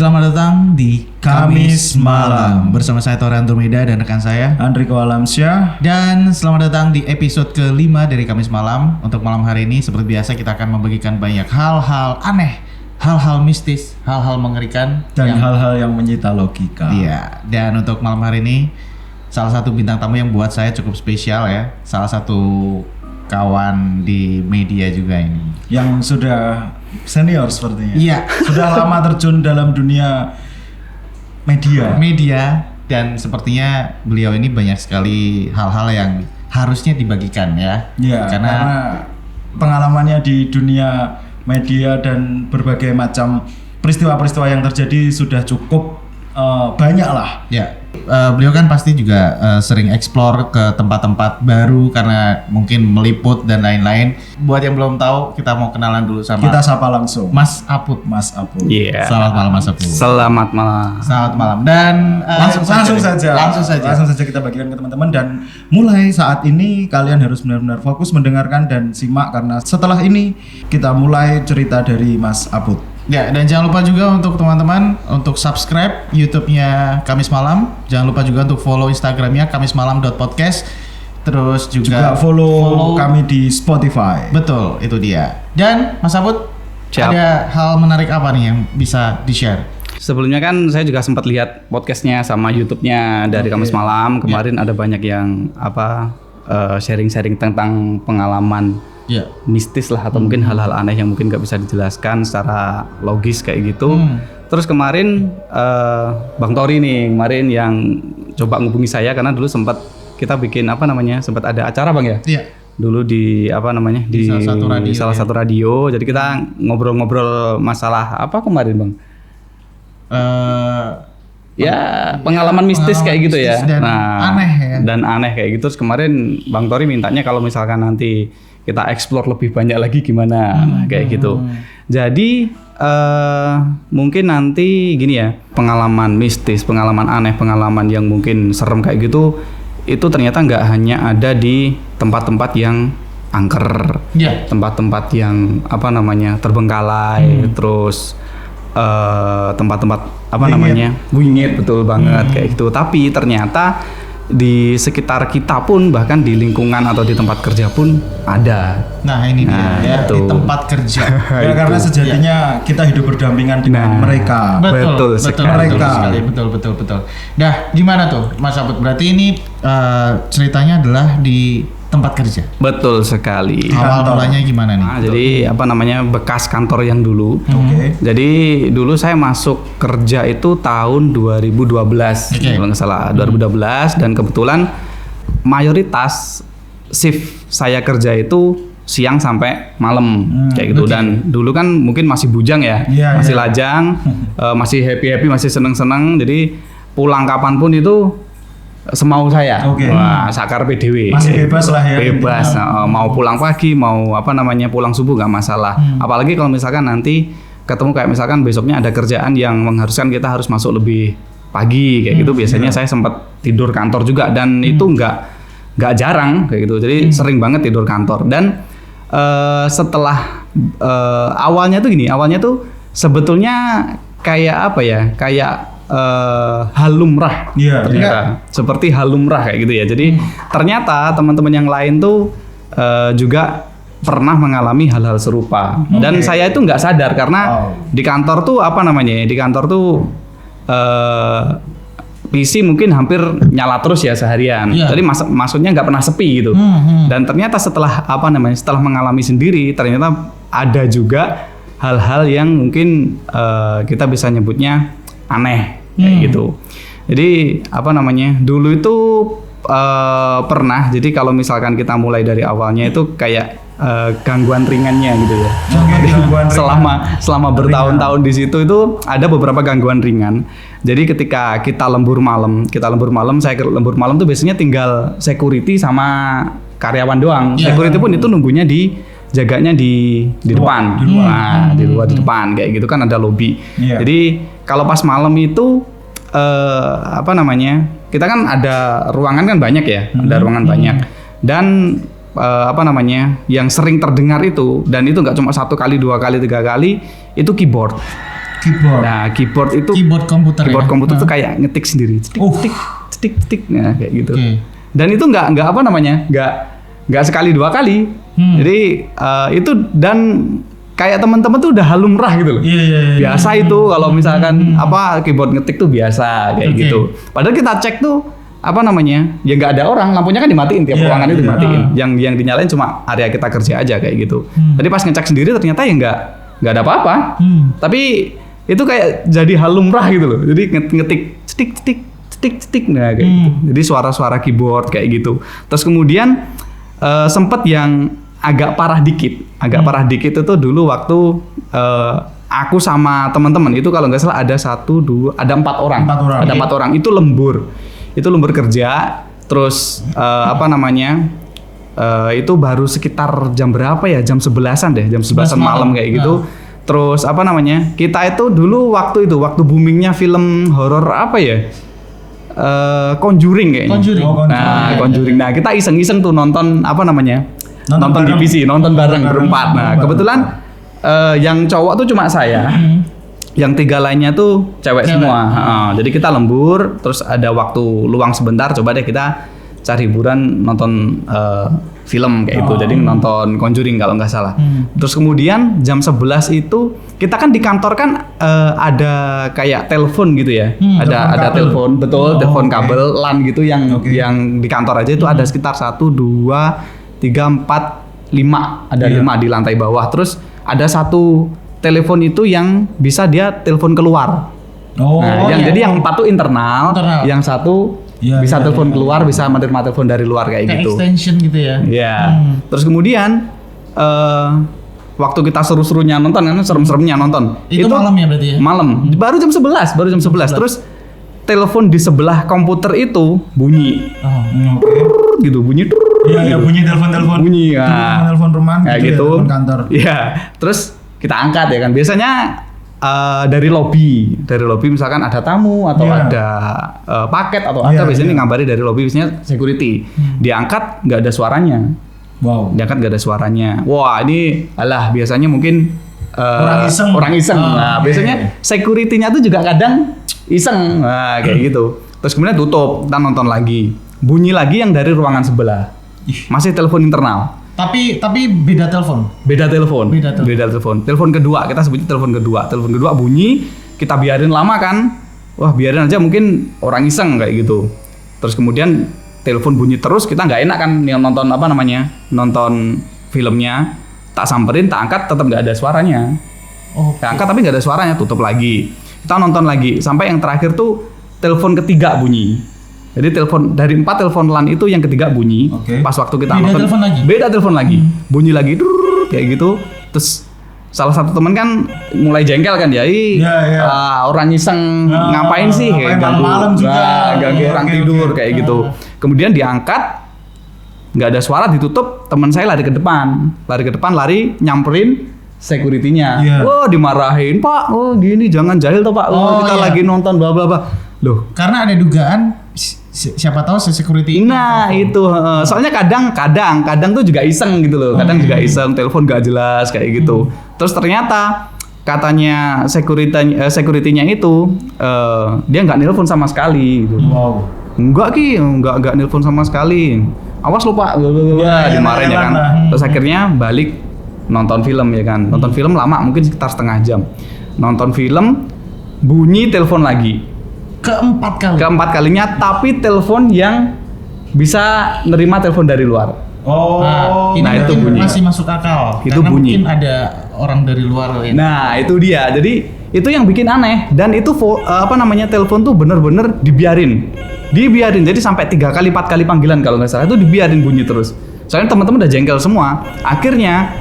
Selamat datang di Kamis Malam bersama saya Tora Andromeda dan rekan saya Andriko Alamsyah. Dan selamat datang di episode ke-5 dari Kamis Malam. Untuk malam hari ini seperti biasa kita akan membagikan banyak hal-hal aneh, hal-hal mistis, hal-hal mengerikan Dan hal-hal yang menyita logika. Iya, dan untuk malam hari ini salah satu bintang tamu yang buat saya cukup spesial ya. Salah satu kawan di media juga ini. Yang sudah senior sepertinya. Iya. Sudah lama terjun dalam dunia media. Dan sepertinya beliau ini banyak sekali hal-hal yang harusnya dibagikan ya. Iya, karena pengalamannya di dunia media dan berbagai macam peristiwa-peristiwa yang terjadi sudah cukup banyak lah. Ya, beliau kan pasti juga sering explore ke tempat-tempat baru karena mungkin meliput dan lain-lain. Buat yang belum tahu, kita mau kenalan dulu sama Kita sapa langsung Mas Aput. Mas Aput. Iya. Selamat malam Mas Aput. Selamat malam. Selamat malam. Dan Langsung saja kita bagikan ke teman-teman, dan mulai saat ini kalian harus benar-benar fokus mendengarkan dan simak, karena setelah ini kita mulai cerita dari Mas Aput. Ya, dan jangan lupa juga untuk teman-teman untuk subscribe YouTube-nya Kamis Malam. Jangan lupa juga untuk follow Instagram-nya kamismalam.podcast. Terus juga follow kami di Spotify. Betul, itu dia. Dan Mas Aput, Siap. ada hal menarik apa nih yang bisa di-share? Sebelumnya kan saya juga sempat lihat podcastnya sama YouTube-nya dari Kamis Malam. Kemarin ada banyak yang sharing-sharing tentang pengalaman Ya. mistis lah, atau mungkin hal-hal aneh yang mungkin nggak bisa dijelaskan secara logis kayak gitu. Terus kemarin Bang Tori nih kemarin yang coba ngubungi saya karena dulu sempat kita bikin sempat ada acara Bang ya. Iya. Dulu di di salah satu radio. Jadi kita ngobrol-ngobrol masalah apa kemarin Bang? Pengalaman mistis kayak gitu ya. Dan aneh ya. Dan aneh kayak gitu. Terus kemarin Bang Tori mintanya kalau misalkan nanti kita explore lebih banyak lagi gimana, kayak gitu. Jadi mungkin nanti gini ya, pengalaman mistis, pengalaman aneh, pengalaman yang mungkin serem kayak gitu, itu ternyata nggak hanya ada di tempat-tempat yang angker, tempat-tempat yang terbengkalai, terus tempat-tempat wingit, betul banget kayak gitu. Tapi ternyata di sekitar kita pun, bahkan di lingkungan atau di tempat kerja pun ada. Nah ini dia ya, di tempat kerja. Ya, karena sejatinya kita hidup berdampingan dengan mereka. Betul sekali. Nah, gimana tuh Mas Aput? Berarti ini ceritanya adalah di tempat kerja. Betul sekali. Awal mulanya gimana nih? Jadi bekas kantor yang dulu. Jadi dulu saya masuk kerja itu tahun 2012, kalau nggak salah 2012, dan kebetulan mayoritas shift saya kerja itu siang sampai malam kayak gitu. Dan dulu kan mungkin masih bujang ya, masih lajang, masih happy, masih seneng. Jadi pulang kapanpun itu semau saya. Wah, sakar PDW. Masih bebas lah ya. Bebas. Mau pulang pagi, mau pulang subuh nggak masalah. Apalagi kalau misalkan nanti ketemu kayak misalkan besoknya ada kerjaan yang mengharuskan kita harus masuk lebih pagi kayak gitu. Biasanya saya sempat tidur kantor juga, dan itu nggak jarang kayak gitu. Jadi sering banget tidur kantor. Dan setelah awalnya tuh sebetulnya kayak hal lumrah, ternyata seperti hal lumrah kayak gitu ya. Jadi ternyata teman-teman yang lain tuh juga pernah mengalami hal-hal serupa. Dan saya itu nggak sadar karena di kantor tuh PC mungkin hampir nyala terus ya seharian. Jadi maksudnya nggak pernah sepi gitu. Dan ternyata setelah mengalami sendiri, ternyata ada juga hal-hal yang mungkin kita bisa nyebutnya aneh kayak gitu. Jadi dulu itu pernah. Jadi kalau misalkan kita mulai dari awalnya itu kayak gangguan ringannya gitu ya. Selama bertahun-tahun di situ itu ada beberapa gangguan ringan. Jadi ketika kita lembur malam, saya lembur malam tuh biasanya tinggal security sama karyawan doang. Security pun itu nunggunya jaganya di depan. Di luar di depan kayak gitu kan ada lobby. Jadi kalau pas malam itu kita kan ada ruangan kan banyak ya, ada ruangan banyak. Dan yang sering terdengar itu, dan itu nggak cuma 1 kali, 2 kali, 3 kali, itu keyboard. Nah, keyboard itu keyboard komputer tuh kayak ngetik sendiri. Cetik. Nah, kayak gitu. Dan itu nggak apa namanya? Nggak sekali 2 kali. Jadi itu dan kayak teman-teman tuh udah lumrah gitu loh. Biasa itu kalau misalkan keyboard ngetik tuh biasa kayak gitu. Padahal kita cek tuh apa namanya? Ya nggak ada orang, lampunya kan dimatiin, tiap ruangan itu dimatiin. Yang dinyalain cuma area kita kerja aja kayak gitu. Tadi pas ngecek sendiri ternyata ya nggak ada apa-apa. Tapi itu kayak jadi hal lumrah gitu loh. Jadi ngetik cetik nah kayak gitu. Jadi suara-suara keyboard kayak gitu. Terus kemudian sempet yang agak parah dikit. Parah dikit itu dulu waktu aku sama teman-teman itu kalau nggak salah ada 4 orang. Ada 4 orang. Itu lembur kerja. Terus itu baru sekitar jam berapa ya? Jam 11-an deh, jam 11-an malam kayak gitu. Terus kita itu dulu waktu boomingnya film horor Conjuring kayaknya. Conjuring. Nah, kita iseng-iseng tuh nonton nonton di PC, nonton bareng berempat. Nah, kebetulan yang cowok tuh cuma saya. Yang 3 lainnya tuh cewek semua. Jadi kita lembur, terus ada waktu luang sebentar, coba deh kita cari hiburan nonton film kayak itu. Jadi nonton Conjuring kalau nggak salah. Terus kemudian jam 11 itu kita kan di kantor kan ada kayak telepon gitu ya. Ada telepon, betul, telepon kabel LAN gitu yang di kantor aja itu ada sekitar 1 2 3 4 5, ada 5 di lantai bawah. Terus ada 1 telepon itu yang bisa dia telepon keluar. Jadi yang 4 tuh internal. Yang 1 bisa telepon keluar, bisa menerima telepon dari luar kayak gitu. Extension gitu ya. Iya. Terus kemudian waktu kita seru-serunya nonton kan, serem-seremnya nonton. Itu malam ya berarti ya? Malam. Baru jam 11. Terus telepon di sebelah komputer itu bunyi. Gitu bunyi. Iya, bunyi telepon. Bunyi ya. Telepon rumah gitu. Telepon kantor. Iya. Terus kita angkat ya kan. Biasanya dari lobby misalkan ada tamu atau ada paket atau biasanya ngabari dari lobby, biasanya security. Diangkat nggak ada suaranya. Diangkat nggak ada suaranya. Wah, ini biasanya mungkin orang iseng. Nah, biasanya security-nya tuh juga kadang iseng. Nah, kayak gitu. Terus kemudian tutup, kita nonton lagi. Bunyi lagi yang dari ruangan sebelah. Masih telepon internal. Tapi beda telepon. Beda telepon. Telepon kedua, kita sebutnya telepon kedua. Telepon kedua bunyi, kita biarin lama kan. Wah, biarin aja, mungkin orang iseng kayak gitu. Terus kemudian telepon bunyi terus, kita nggak enak kan yang nonton nonton filmnya. Tak samperin, tak angkat, tetap nggak ada suaranya. Tak angkat tapi nggak ada suaranya, tutup lagi. Kita nonton lagi sampai yang terakhir tuh telepon ketiga bunyi. Jadi dari 4 telepon LAN itu yang ketiga bunyi. Pas waktu kita nonton beda telepon lagi. Bunyi lagi kayak gitu. Terus salah satu teman kan mulai jengkel kan ya. Orang iseng ngapain sih kayak ganggu orang tidur kayak gitu. Kemudian diangkat, nggak ada suara, ditutup. Teman saya lari ke depan, lari nyamperin security-nya. Wah, dimarahin, Pak. Oh, gini jangan jahil toh, Pak. Kita lagi nonton bla bla bla. Loh, karena ada dugaan siapa tahu security. Nah, itu soalnya kadang tuh juga iseng gitu loh. Kadang juga iseng, telepon gak jelas kayak gitu. Terus ternyata katanya security-nya itu dia nggak nelpon sama sekali gitu. Enggak nelpon sama sekali. Awas lo Pak, dimarahin ya kan. Terus akhirnya balik nonton film ya kan. Nonton film lama, mungkin sekitar setengah jam. Nonton film, bunyi telepon lagi. Keempat kalinya, tapi telepon yang bisa nerima telepon dari luar. Ini itu bunyi. Masih masuk akal. Itu bunyi. Mungkin ada orang dari luar. Nah, itu dia. Jadi itu yang bikin aneh. Dan itu telepon tuh bener-bener dibiarin. Jadi sampai 3 kali 4 kali panggilan kalau nggak salah itu dibiarin bunyi terus. Soalnya teman-teman udah jengkel semua. Akhirnya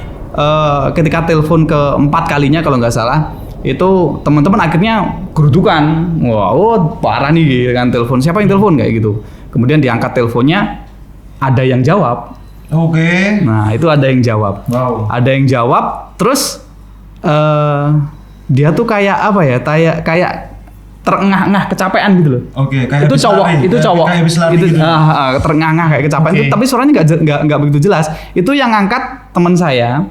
ketika telepon ke-4 kalinya kalau nggak salah, itu teman-teman akhirnya gerudukan. Parah nih kan, telepon siapa yang telepon kayak gitu. Kemudian diangkat teleponnya, ada yang jawab. Nah, itu ada yang jawab. Ada yang jawab, terus dia tuh kayak apa ya? Kayak terengah-engah kecapean gitu loh. Kayak itu cowok. Itu gitu. Terengah-engah kayak kecapean. Tapi suaranya nggak begitu jelas. Itu yang ngangkat teman saya.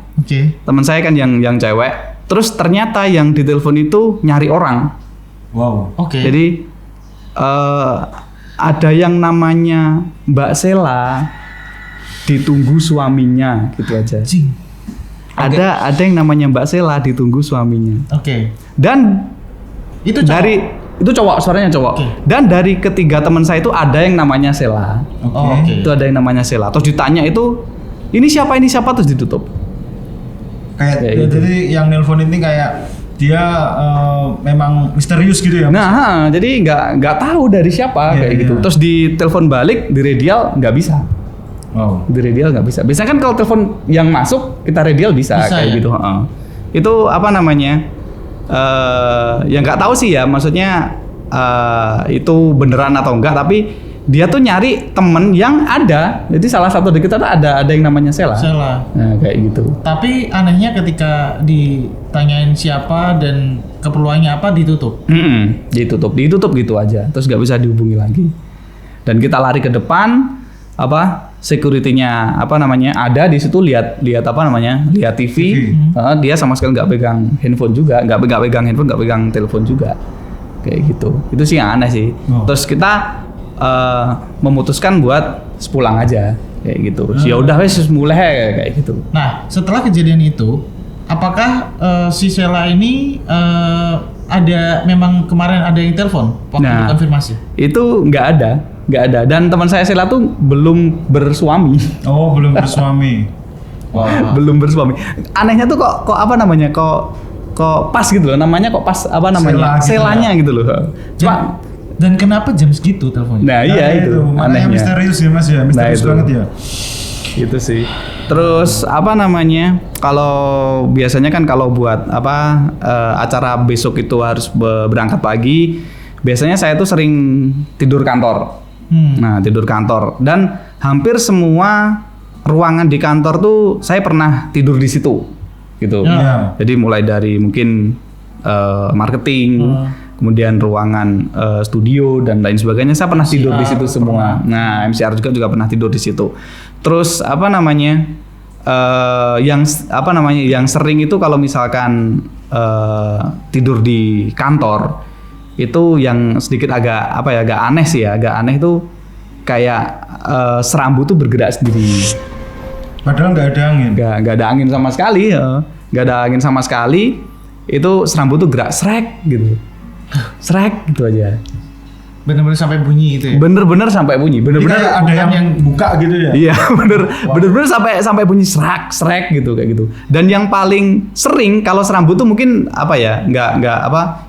Teman saya kan yang cewek. Terus ternyata yang ditelepon itu nyari orang. Wow. Oke. Jadi ada yang namanya Mbak Sela ditunggu suaminya gitu aja. Cing. Ada yang namanya Mbak Sela ditunggu suaminya. Oke. Dan Itu cowok? itu cowok, suaranya cowok. Oke. Dan dari ketiga teman saya itu ada yang namanya Sela. Oh, oke. Itu ada yang namanya Sela. Terus ditanya itu ini siapa terus ditutup. Kayak gitu. jadi yang nelpon ini kayak dia memang misterius gitu ya. Nah, jadi nggak tahu dari siapa kayak gitu. Terus ditelepon balik di radial nggak bisa. Wow. Di radial nggak bisa. Biasanya kan kalau telepon yang masuk kita radial bisa kayak ya? gitu. Itu apa namanya? Yang nggak tahu sih ya. Maksudnya itu beneran atau enggak. Tapi dia tuh nyari temen yang ada. Jadi salah satu dari kita tuh ada yang namanya Sela. Nah kayak gitu. Tapi anehnya ketika ditanyain siapa dan keperluannya apa ditutup. Ditutup gitu aja. Terus nggak bisa dihubungi lagi. Dan kita lari ke depan, security-nya ada di situ lihat lihat TV. Dia sama sekali nggak pegang handphone juga, nggak pegang handphone, nggak pegang telepon juga, kayak gitu. Itu sih yang aneh sih. Terus kita memutuskan buat pulang aja, kayak gitu. Ya udah wes mulai kayak gitu. Nah, setelah kejadian itu, apakah si Sela ini memang kemarin ada yang telepon waktu konfirmasi? Itu nggak ada. Dan teman saya Sela tuh belum bersuami. Oh, belum bersuami. Wow. Belum bersuami. Anehnya tuh kok pas gitu loh. Namanya kok pas Selanya gitu loh. Cuma dan kenapa jam segitu teleponnya? Nah, iya itu. Makanya misterius ya Mas ya. Misterius banget ya. Itu sih. Terus kalau biasanya kan kalau buat acara besok itu harus berangkat pagi, biasanya saya tuh sering tidur kantor. Nah, tidur kantor dan hampir semua ruangan di kantor tuh saya pernah tidur di situ gitu. Jadi mulai dari mungkin marketing, kemudian ruangan studio dan lain sebagainya saya pernah tidur di situ semua. Nah, MCR juga pernah tidur di situ. Terus yang sering itu kalau misalkan tidur di kantor itu yang sedikit agak aneh sih ya. Agak aneh itu kayak serambu tuh bergerak sendiri. Padahal nggak ada angin. Nggak ada angin sama sekali. Nggak ada angin sama sekali. Itu serambu tuh gerak srek gitu aja. Bener-bener sampai bunyi itu ya? Bener-bener sampai bunyi. Bener-bener ada yang buka gitu ya? Iya, bener-bener sampai bunyi srek gitu kayak gitu. Dan yang paling sering kalau serambu tuh mungkin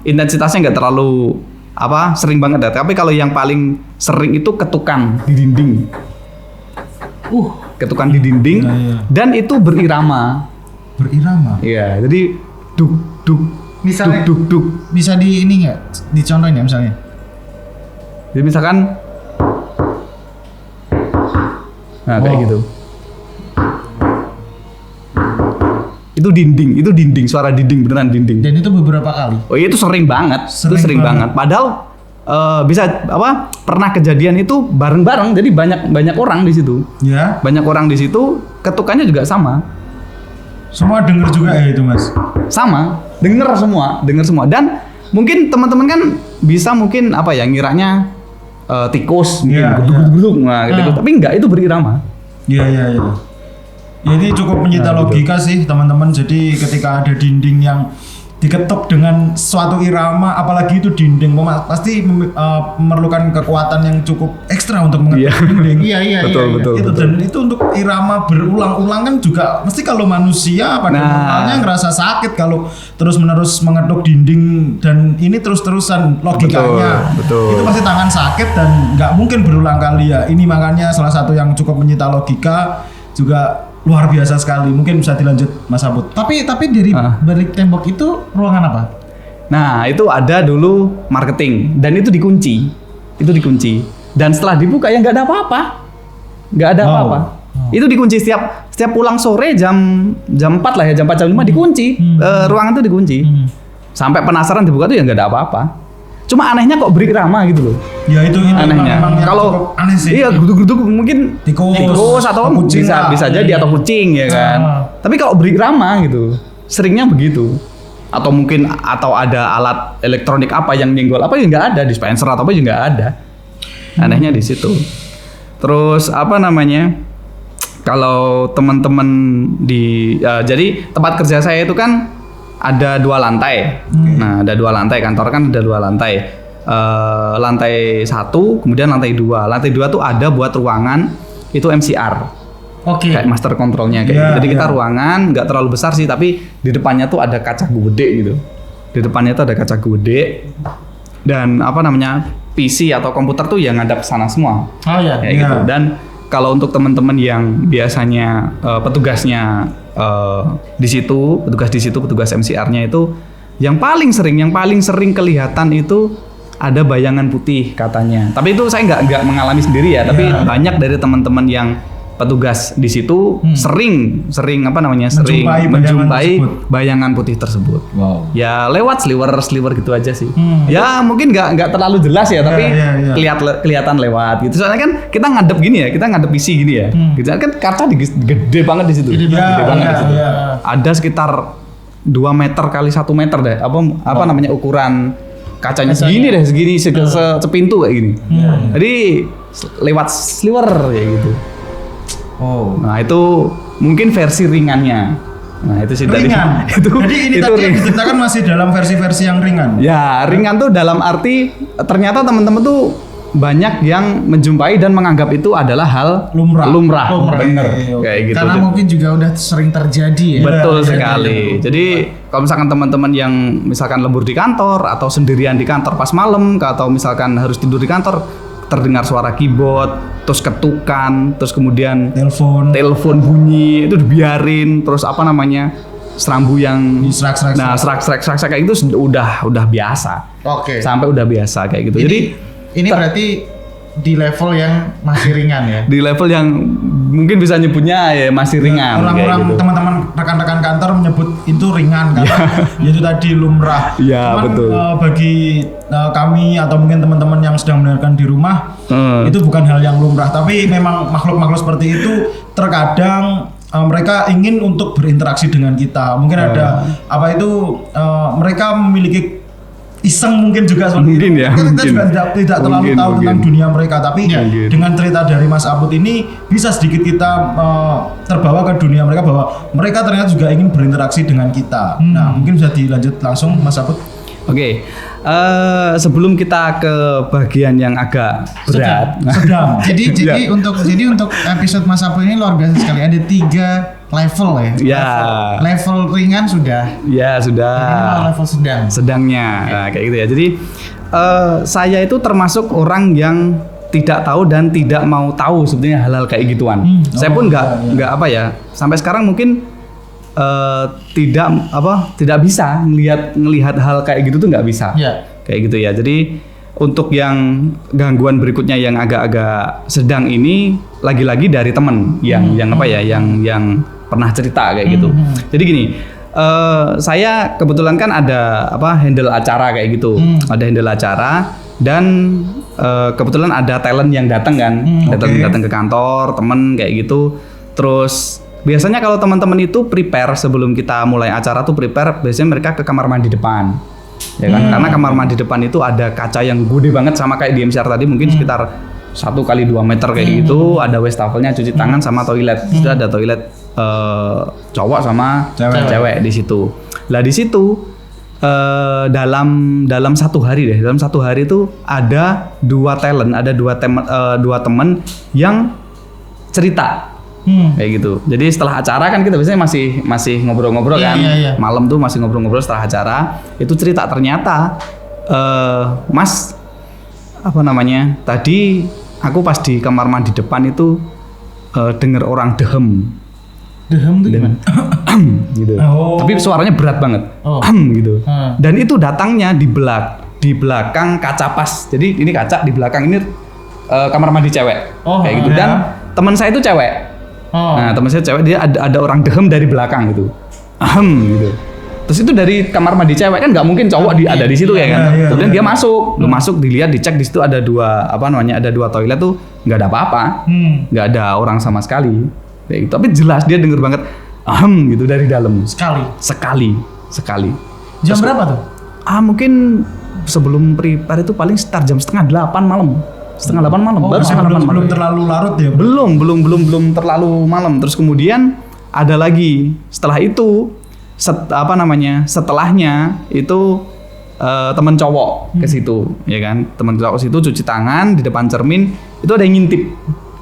intensitasnya nggak terlalu sering banget ya. Tapi kalau yang paling sering itu ketukan di dinding. Ketukan di dinding dan itu berirama. Berirama? Iya, jadi duk. Misalnya, duk. Bisa dicontohin ya misalnya? Jadi misalkan, kayak gitu. Itu dinding, suara dinding, beneran dinding. Dan itu beberapa kali? Oh iya, itu sering banget. Padahal pernah kejadian itu bareng-bareng, jadi banyak orang di situ. Ya. Banyak orang di situ, ketukannya juga sama. Semua denger juga ya itu Mas? Sama, denger semua. Dan mungkin teman-teman kan bisa ngiranya tikus, geduk-geduk, tapi enggak, itu berirama. Iya. Ini cukup menyita logika sih teman-teman. Jadi ketika ada dinding yang diketuk dengan suatu irama, apalagi itu dinding, pasti memerlukan kekuatan yang cukup ekstra untuk mengetuk dinding. Iya. Betul. Dan itu untuk irama berulang-ulang kan juga mesti kalau manusia pada normalnya ngerasa sakit kalau terus-menerus mengetuk dinding dan ini terus-terusan logikanya. Betul. Itu pasti tangan sakit dan nggak mungkin berulang kali ya. Ini makanya salah satu yang cukup menyita logika juga. Luar biasa sekali. Mungkin bisa dilanjut Mas Abud. Tapi dari balik tembok itu ruangan apa? Nah, itu ada dulu marketing dan itu dikunci. Dan setelah dibuka ya nggak ada apa-apa. Itu dikunci setiap pulang sore jam 4 lah ya, jam 4 jam 5 dikunci. Ruangan itu dikunci. Sampai penasaran dibuka tuh ya nggak ada apa-apa. Cuma anehnya kok berirama gitu loh. Ya itu anehnya. Kalau aneh sih. Iya, geruduk-geruduk mungkin tikus atau bisa jadi atau kucing ya kan. Tapi kalau berirama gitu, seringnya begitu. atau mungkin ada alat elektronik apa yang nyenggol apa ya nggak ada, dispenser atau apa juga nggak ada. Anehnya di situ. Terus apa namanya? Kalau teman-teman jadi tempat kerja saya itu kan ada 2 lantai. Nah, ada 2 lantai, kantor kan ada 2 lantai. Lantai 1, kemudian lantai 2. Lantai 2 tuh ada buat ruangan itu MCR. Kayak master controlnya kayak gitu. Jadi kita ruangan nggak terlalu besar sih, tapi di depannya tuh ada kaca gede gitu. Di depannya tuh ada kaca gede dan apa namanya PC atau komputer tuh yang ngadap sana semua. Kayak gitu. Dan kalau untuk teman-teman yang biasanya petugasnya di situ, petugas MCR-nya itu yang paling sering kelihatan itu ada bayangan putih katanya. Tapi itu saya nggak mengalami sendiri ya. Tapi banyak dari teman-teman yang petugas di situ sering menjumpai bayangan putih tersebut. Wow. Ya lewat sliver gitu aja sih. Ya mungkin nggak terlalu jelas ya, tapi kelihatan lewat gitu. Soalnya kan kita ngadep gini ya, kita ngadep PC gini ya. Gitu kan kaca gede banget di situ. Gede banget di situ. Ada sekitar 2 meter kali 1 meter deh. Apa namanya ukuran kacanya segini sepintu kayak gini. Jadi lewat sliver kayak gitu. Nah itu mungkin versi ringannya. Nah itu sih ringan. Jadi ini tadi yang diceritakan masih dalam versi-versi yang ringan. Ya ringan tuh dalam arti ternyata teman-teman tuh banyak yang menjumpai dan menganggap itu adalah hal lumrah. Bener. Kayak gitu. Karena mungkin juga udah sering terjadi ya. Betul sekali. Jadi kalau misalkan teman-teman yang misalkan lembur di kantor atau sendirian di kantor pas malam atau misalkan harus tidur di kantor, terdengar suara keyboard, terus ketukan, terus kemudian telepon bunyi, itu dibiarin, terus apa namanya serambu yang serak kayak itu udah biasa. Sampai udah biasa kayak gitu. Jadi ini berarti di level yang masih ringan ya. Di level yang mungkin bisa nyebutnya ya masih ringan. Orang-orang gitu. Teman-teman rekan-rekan kantor menyebut itu ringan karena itu tadi lumrah. Cuman betul. Bagi kami atau mungkin teman-teman yang sedang mendengarkan di rumah itu bukan hal yang lumrah, tapi memang makhluk-makhluk seperti itu terkadang mereka ingin untuk berinteraksi dengan kita. Mungkin ada mereka memiliki iseng mungkin juga seperti itu. Kita juga tidak terlalu tahu tentang dunia mereka, tapi dengan cerita dari Mas Aput ini bisa sedikit kita terbawa ke dunia mereka, bahwa mereka ternyata juga ingin berinteraksi dengan kita. Nah mungkin bisa dilanjut langsung Mas Aput. Sebelum kita ke bagian yang agak berat. Sedang. Jadi untuk episode Mas Aput ini luar biasa sekali. Ada 3 level ya. Level ringan sudah. Ya sudah. Ini level sedang. Sedangnya. Nah, kayak gitu ya. Jadi saya itu termasuk orang yang tidak tahu dan tidak mau tahu sebetulnya hal-hal kayak gituan. Saya pun nggak apa ya. Sampai sekarang mungkin tidak bisa ngelihat hal kayak gitu tuh nggak bisa. Kayak gitu ya. Jadi untuk yang gangguan berikutnya yang agak-agak sedang ini lagi-lagi dari temen yang pernah cerita kayak gitu. Jadi gini, saya kebetulan kan ada handle acara kayak gitu. Ada handle acara dan kebetulan ada talent yang datang kan, datang ke kantor, temen kayak gitu. Terus biasanya kalau teman-teman itu prepare sebelum kita mulai acara tuh biasanya mereka ke kamar mandi depan. Ya kan? Karena kamar mandi depan itu ada kaca yang gede banget sama kayak di MCR tadi, mungkin sekitar 1x2 meter kayak gitu. Ada wastafelnya, cuci tangan sama toilet. Sudah ada toilet cowok sama cewek di situ. Lah di situ dalam satu hari itu ada 2 talent, ada 2 teman yang cerita. Kayak gitu. Jadi setelah acara kan kita biasanya masih ngobrol-ngobrol kan. Malam tuh masih ngobrol-ngobrol setelah acara. Itu cerita ternyata Mas tadi aku pas di kamar mandi depan itu dengar orang dehem. Dehem tuh gimana? Gitu. Tapi suaranya berat banget. Gitu. Dan itu datangnya di belakang kaca pas. Jadi ini kaca di belakang ini kamar mandi cewek. Kayak gitu. Dan teman saya itu cewek. Nah teman saya cewek, dia ada orang dehem dari belakang gitu, gitu. Terus itu dari kamar mandi cewek kan nggak mungkin cowok ada di situ ya kan. Kemudian dia masuk, dilihat, dicek di situ ada 2 toilet tuh nggak ada apa-apa, nggak ada orang sama sekali. Kayak gitu. Tapi jelas dia denger banget gitu dari dalam. Sekali. Jam berapa tuh? Mungkin sebelum prepare itu paling start jam 7:30 malam. 7:30 malam. Baru 7:30 malam. Belum terlalu larut ya? Belum terlalu malam. Terus kemudian ada lagi setelah itu setelahnya itu teman cowok ke situ, ya kan? Teman cowok situ cuci tangan di depan cermin, itu ada yang ngintip.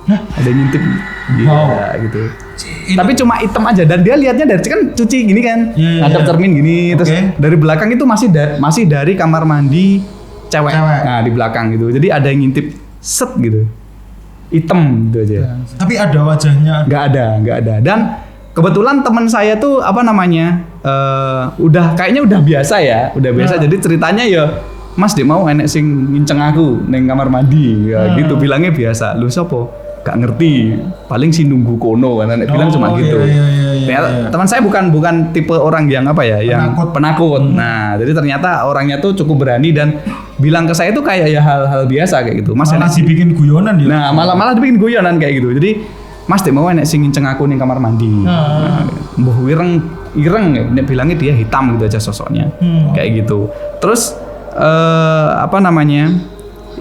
Ada yang ngintip. Iya, gitu. Tapi cuma hitam aja dan dia lihatnya dari kan cuci gini kan. Ngadep cermin gini, terus dari belakang itu masih dari kamar mandi cewek. Nah, di belakang gitu. Jadi ada yang ngintip set gitu. Hitam gitu aja. Tapi ada wajahnya? Nggak ada. Dan kebetulan teman saya tuh kayaknya udah biasa ya, Jadi ceritanya ya, Mas dia mau enek sing nginceng aku neng kamar mandi, ya gitu bilangnya biasa. Lu sopo? Gak ngerti, paling sih nunggu kono kan, bilang cuma gitu. Iya. Teman saya bukan tipe orang yang yang penakut. Nah, jadi ternyata orangnya tuh cukup berani dan bilang ke saya tuh kayak ya hal-hal biasa kayak gitu. Mas malah dibikin guyonan ya. Nah, malah dibikin guyonan kayak gitu. Jadi Mas dia mau enek sing nginceng aku ning kamar mandi. Mbah ireng nek bilangnya dia hitam gitu aja sosoknya. Kayak gitu. Terus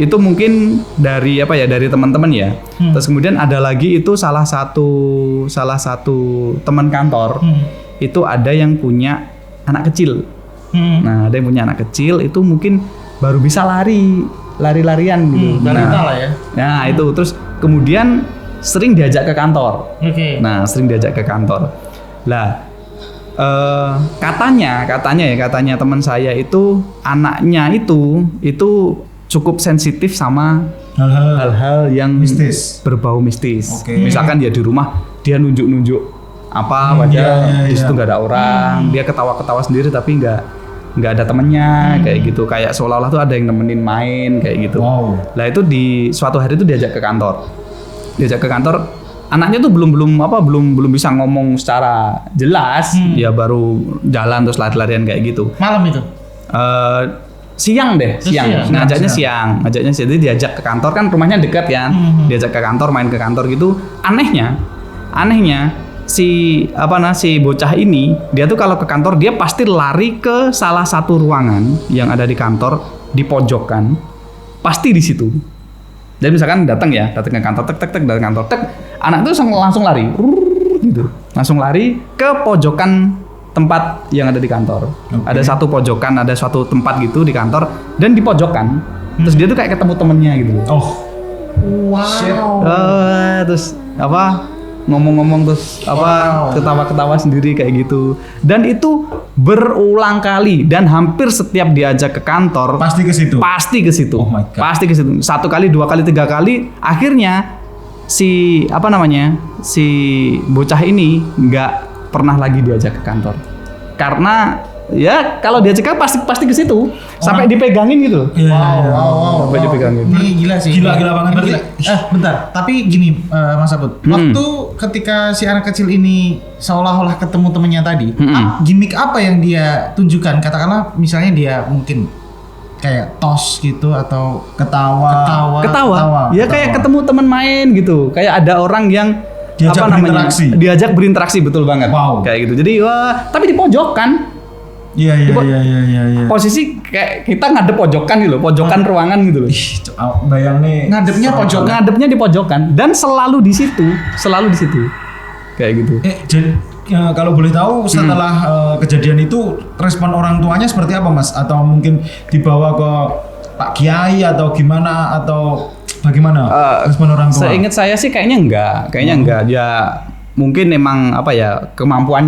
itu mungkin dari dari teman-teman ya. Terus kemudian ada lagi itu salah satu teman kantor. Itu ada yang punya anak kecil. Nah, ada yang punya anak kecil itu mungkin baru bisa lari-larian gitu. Lah ya. Nah, itu terus kemudian sering diajak ke kantor. Nah, sering diajak ke kantor. Lah, katanya teman saya itu anaknya itu cukup sensitif sama hal-hal yang mistis, berbau mistis. Misalkan dia di rumah dia nunjuk di situ nggak ada orang, dia ketawa-ketawa sendiri tapi nggak ada temennya kayak gitu, kayak seolah-olah tuh ada yang nemenin main kayak gitu. Lah itu di suatu hari itu diajak ke kantor, anaknya tuh belum bisa ngomong secara jelas, ya baru jalan terus lari-larian kayak gitu. Malam itu? Siang. Ngajaknya siang. Jadi diajak ke kantor kan rumahnya dekat kan. Diajak ke kantor, main ke kantor gitu. Anehnya si bocah ini dia tuh kalau ke kantor dia pasti lari ke salah satu ruangan yang ada di kantor di pojokan. Pasti di situ. Jadi misalkan datang ke kantor datang kantor anak itu langsung lari gitu. Langsung lari ke pojokan tempat yang ada di kantor. Ada satu pojokan, ada suatu tempat gitu di kantor dan di pojokan. Terus dia tuh kayak ketemu temennya gitu. Wow. Terus ngomong-ngomong terus ketawa-ketawa sendiri kayak gitu. Dan itu berulang kali dan hampir setiap diajak ke kantor pasti ke situ. Oh my God. Pasti ke situ. 1 kali, 2 kali, 3 kali, akhirnya si bocah ini nggak pernah lagi diajak ke kantor karena ya kalau diajak pasti ke situ sampai dipegangin gitu. Wow. Sampai dipegangin. Ini gila sih. Gila banget. Bentar. Tapi gini, Mas Abud. Waktu ketika si anak kecil ini seolah-olah ketemu temennya tadi, gimmick apa yang dia tunjukkan? Katakanlah misalnya dia mungkin kayak tos gitu atau ketawa. Ya kayak ketemu teman main gitu. Kayak ada orang yang diajak berinteraksi betul banget. Kayak gitu. Jadi tapi di pojokan. Iya. Posisi kayak kita ngadep pojokan gitu loh, pojokan ruangan gitu loh. Bayang nih. Ngadepnya di pojokan dan selalu di situ. Kayak gitu. Jadi kalau boleh tahu setelah kejadian itu respon orang tuanya seperti apa, Mas? Atau mungkin dibawa ke Pak Kiai atau gimana atau bagaimana respon orang tua? Seingat saya sih kayaknya enggak. Ya mungkin emang kemampuan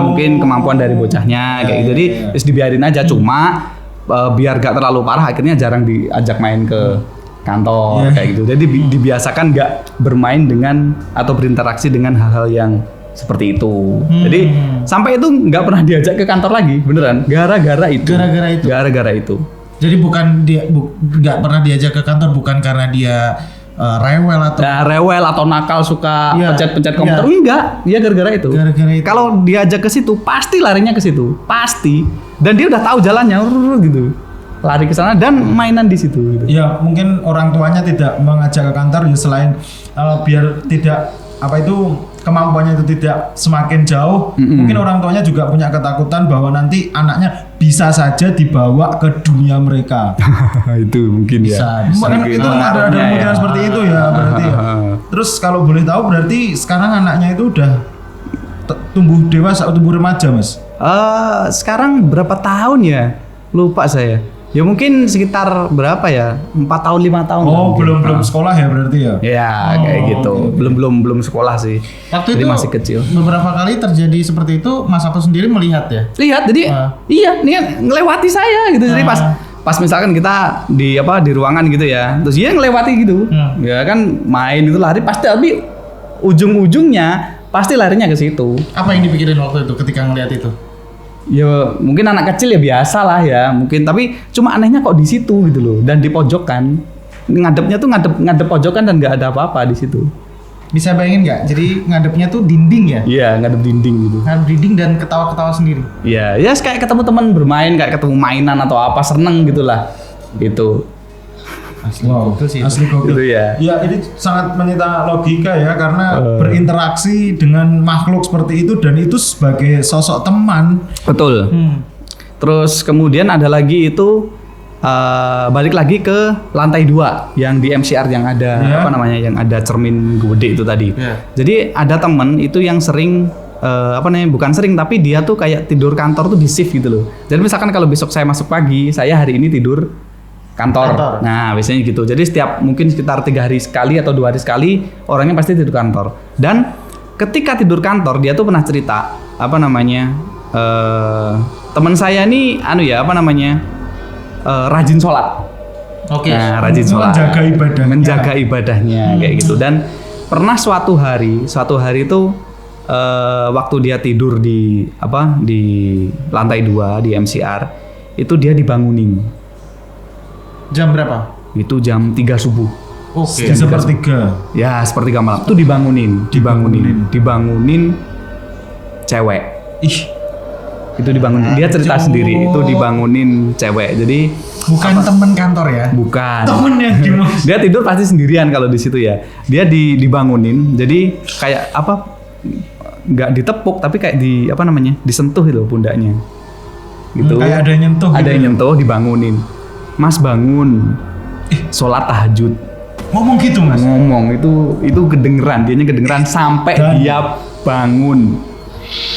mungkin kemampuan dari bocahnya kayak gitu. Jadi dibiarin aja, cuma biar gak terlalu parah akhirnya jarang diajak main ke kantor kayak gitu. Jadi dibiasakan gak bermain dengan atau berinteraksi dengan hal-hal yang seperti itu. Jadi sampai itu nggak pernah diajak ke kantor lagi, beneran. Gara-gara itu. Jadi bukan dia nggak pernah diajak ke kantor bukan karena dia rewel atau nakal suka pencet-pencet komputer. Enggak, dia gara-gara itu. Kalau diajak ke situ pasti larinya ke situ, pasti. Dan dia udah tahu jalannya gitu. Lari ke sana dan mainan di situ gitu. Ya, mungkin orang tuanya tidak mengajak ke kantor ya selain biar tidak kemampuannya itu tidak semakin jauh, mungkin orang tuanya juga punya ketakutan bahwa nanti anaknya bisa saja dibawa ke dunia mereka. Itu mungkin ya. Itu ada kemungkinan seperti itu ya berarti ya. Terus kalau boleh tahu berarti sekarang anaknya itu udah tumbuh dewasa atau tumbuh remaja, Mas? Sekarang berapa tahun ya? Lupa saya. Ya mungkin sekitar berapa ya? 4 tahun 5 tahun. Oh, belum sekolah ya berarti ya? Ya, kayak gitu. Belum sekolah sih. Waktu jadi itu masih kecil. Beberapa kali terjadi seperti itu, Mas Aput sendiri melihat ya? Lihat, jadi iya, ini ngelewati saya gitu. Jadi pas misalkan kita di ruangan gitu ya. Terus dia ngelewati gitu. Ya kan main itu lari pasti, tapi ujung-ujungnya pasti larinya ke situ. Apa yang dipikirin waktu itu ketika ngelihat itu? Ya mungkin anak kecil ya biasa lah ya mungkin, tapi cuma anehnya kok di situ gitu loh, dan di pojokan, ngadepnya tuh ngadep pojokan dan nggak ada apa-apa di situ. Bisa bayangin nggak? Jadi ngadepnya tuh dinding ya? Iya, ngadep dinding gitu. Ngadep dinding dan ketawa-ketawa sendiri. Iya, ya kayak ketemu teman bermain, kayak ketemu mainan atau apa, seneng gitulah gitu. Asli, asli gokil. Gitu ya. Ya ini sangat menyita logika ya, karena berinteraksi dengan makhluk seperti itu dan itu sebagai sosok teman. Betul. Terus kemudian ada lagi itu balik lagi ke lantai 2 yang di MCR yang ada yang ada cermin gede itu tadi. Jadi ada temen itu yang sering bukan sering tapi dia tuh kayak tidur kantor tuh di shift gitu loh. Jadi misalkan kalau besok saya masuk pagi, saya hari ini tidur kantor. Nah, biasanya gitu. Jadi mungkin sekitar 3 hari sekali atau 2 hari sekali orangnya pasti tidur kantor. Dan ketika tidur kantor dia tuh pernah cerita teman saya nih rajin sholat. Oke. Nah, rajin sholat. Menjaga ibadahnya kayak gitu. Dan pernah suatu hari itu waktu dia tidur di lantai 2 di MCR itu dia dibangunin. Jam berapa? Itu jam 3 subuh. Oke. Jam sepertiga. Ya, sepertiga malam. Itu dibangunin cewek. Ih. Itu dibangunin. Dia cerita sendiri itu dibangunin cewek. Jadi bukan temen kantor ya? Bukan. Temennya gimana? Dia tidur pasti sendirian kalau di situ ya. Dia dibangunin. Jadi kayak nggak ditepuk tapi kayak disentuh itu pundaknya. Gitu. Kayak ada yang nyentuh. Ada yang nyentuh, dibangunin. Mas bangun, sholat tahajud. Ngomong gitu, Mas? Ngomong itu kedengeran, dianya kedengeran sampai dia bangun.